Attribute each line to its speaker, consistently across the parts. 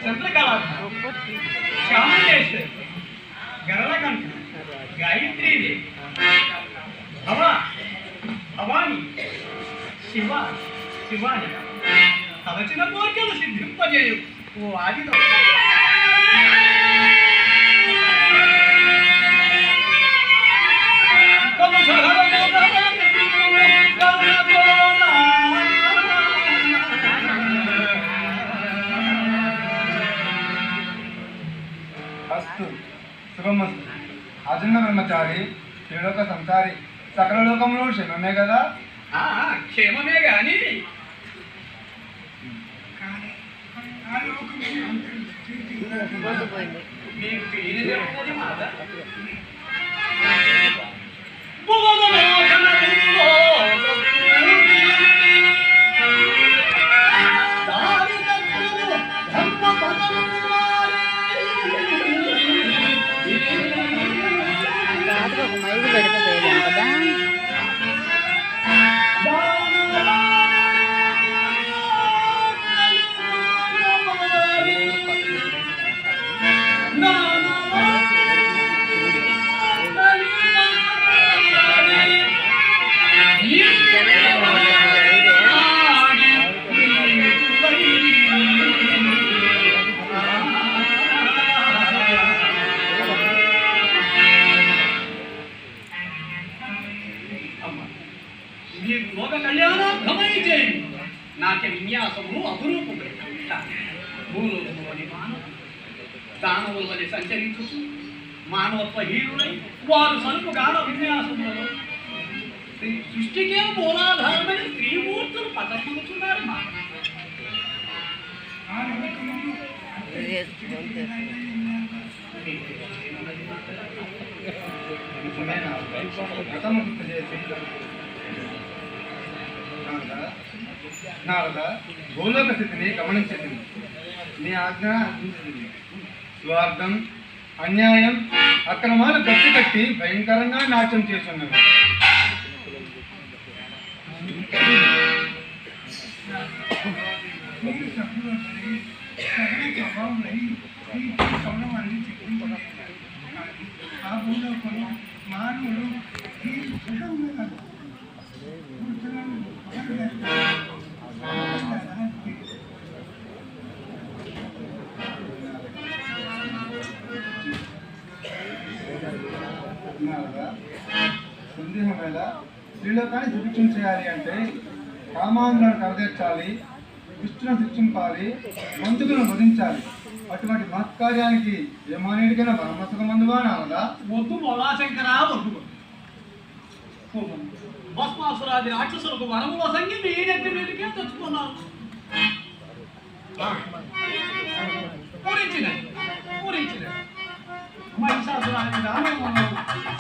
Speaker 1: చంద్రకళ, శ్యామలేశ్వరి, గరళకంఠ, గాయత్రీదేవి, భవాని, శివాని తలచిన కోరికలు సిద్ధింపజేయు ఓ ఆది
Speaker 2: అస్తు శుభమస్తు. అజన్న బ్రహ్మచారి, త్రిలోక సంసారి, సకల లోకంలో క్షేమమే కదా?
Speaker 1: క్షేమమే గాని మీకు తెలియదు మాట.
Speaker 3: మైలు పెడతాం కదా.
Speaker 1: లోక కళ్యాణార్థమై చేయండి. నాట్య విన్యాసము అపురూపమే. భూలోకములోని దానవులని సంచరించు మానవత్వ హీరులై వారు సరుకు గాన విన్యాసములలో సృష్టికే మూలాధారమైన స్త్రీమూర్తులు పతమవుతున్నారు.
Speaker 2: నారద, భూలోక స్థితిని గమనించింది. నీ ఆజ్ఞ అందించింది. స్వార్థం, అన్యాయం, అక్రమాలు గట్టి కట్టి భయంకరంగా నాట్యం చేస్తున్నవి.
Speaker 4: మానవుడు
Speaker 2: సందేహం వేళ స్త్రీలోకాన్ని శిక్షణ చేయాలి అంటే కామాంధ్రాన్ని కరదీర్చాలి, విష్ణును శిక్షింపాలి, మంతులను వధించాలి. అటువంటి మహత్కార్యానికి ఏ మానేడికైనా బ్రహ్మసుఖ మందువా నారదా?
Speaker 1: వద్దు మొలాశంకరా వద్దు. భస్మాసురాది రాక్షసులకు వరముల సంఖ్య మీరెత్తి మీదకే తెచ్చుకున్నాను. మహిషాసురాది రామేమను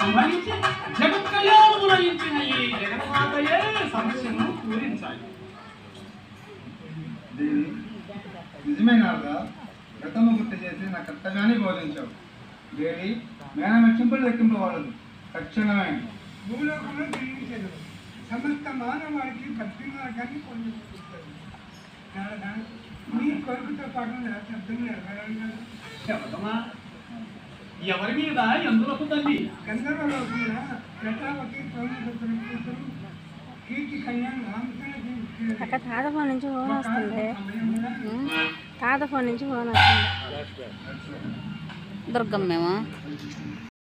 Speaker 1: సంహరించి జగత్ కళ్యాణములయించిన ఈ జగన్మాతయే సమస్యను పూరించాలి.
Speaker 2: దేవి, నిజమే నారదా, వ్రతము గుర్తు చేసి నా కర్తవ్యాన్ని బోధించావు. దేవి, మేనమెచ్చింపులు లెక్కింపవాడదు, తక్షణమే
Speaker 4: భూలోకంలో జీవించదు. సమస్త మానవాళికి భక్తి మార్గాన్ని పొందుతుంది. మీ కొడుకుతో పాటు శబ్దం నెరవేరాలి.
Speaker 1: ఎవరి మీద ఎందులకు తల్లి?
Speaker 4: గంధర్వలోకంలో ప్రజాపతి కూతురు కీర్తి కళ్యాణ్
Speaker 3: అక్క తాత ఫోన్ నుంచి ఫోన్ వస్తుంది. తాత ఫోన్ నుంచి ఫోన్ వస్తుంది. దుర్గమ్మేమో